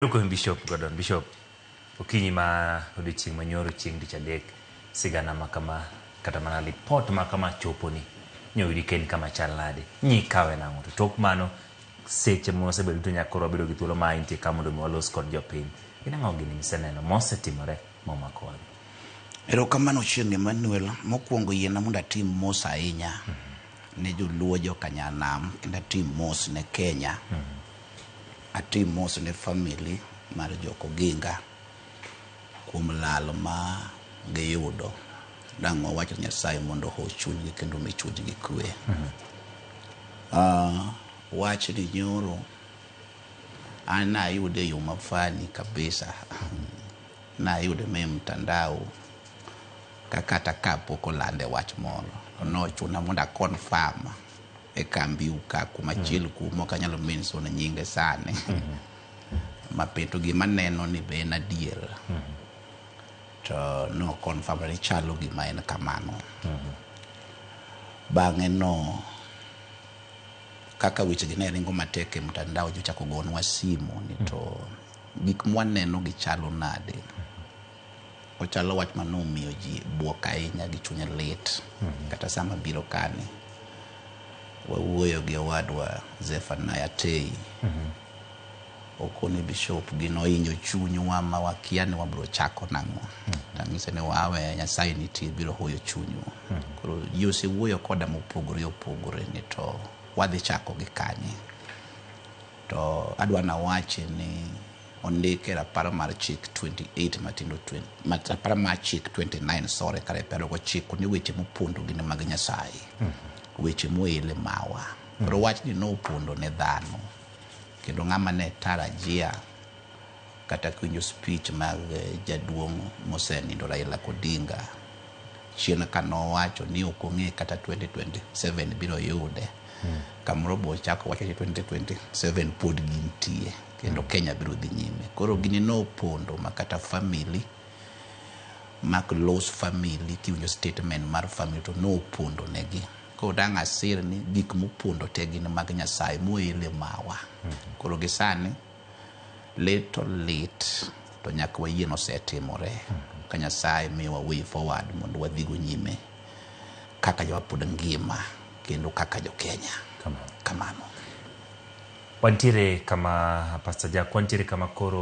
Luko Bishop Gordon Bishop ukinyi ma odiching manyoro ching dichadek sigana makama kata mana report makama choponi nyoyudi ken kama chalade nyi kawe nango to tok mano seche mose bedo to nyakoro bedo gi thuolo ma intie kamondo molos kod jopiny ina ngogi ni miseneno mose timore momakon ero kamano chieng' Emmanuel mokwongo yiena mondo atim mos ahinya ne joluo jo Kanyanam kendo atim mos ne Kenya atim mos ne family mar Jok Oginga kuom lal ma giyudo dang'o wacho Nyasaye mondo ho chunygi kendo mi chunygi kwe. Wach ni nyoro an ayude yo mafani kabisa nayude me mtandao kakata kapok olande wach moro nochuna mondo confirm e kambi uka kuma chiel kuma kanyalo mention nyinge sane mapeto gima neno ni be en adier to no confirm ni chalo gima en kamano bang'e no kaka weche gi ne ringo matek e mtandao jochako gonwa simu ni to gik mwaneno gichalo nade ochalo wach manomiyo ji buok ahinya gi chuny lit kata sama biro kane wawuoyo gi owadwa Zephaniah Tei okone Bishop gino inyo chunywa ma wakia ni wabro chako nang'o tang'ise ni wawe Nyasaye nitie biro hoyo chunywa koro yose wuoyo koda mopogore opogore ni to wadhi chako gi kanye to adwa na wache ni ondike rapar mar chik 28 matindo 20 rapar mar chik 29 sore kare pero go chik ni weche mopondo gine mag Nyasaye weche moele mawa koro wach ni no opondo ne dhano kendo ng'ama ne tarajia kata kunyo speech mag jaduong' mosenindo Raila Odinga chien kano wacho ni okong'e kata 2027 biro yude kamoro bo chako wacho 2027 pod gintie kendo Kenya biro dhi nyime koro gini no opondo makata family mak loss family kiwinjo statement mar family to no opondo negi koro dang' asir ni gik mopondo te gin mag Nyasaye moele mawa koro gisani little lit to nyaka wayien osetimore ka Nyasaye miwa way forward mondo wadhigo nyime kaka jawapod ngima kendo kaka jo Kenya kamano wantiere kama Pastor Jack wantiere kama koro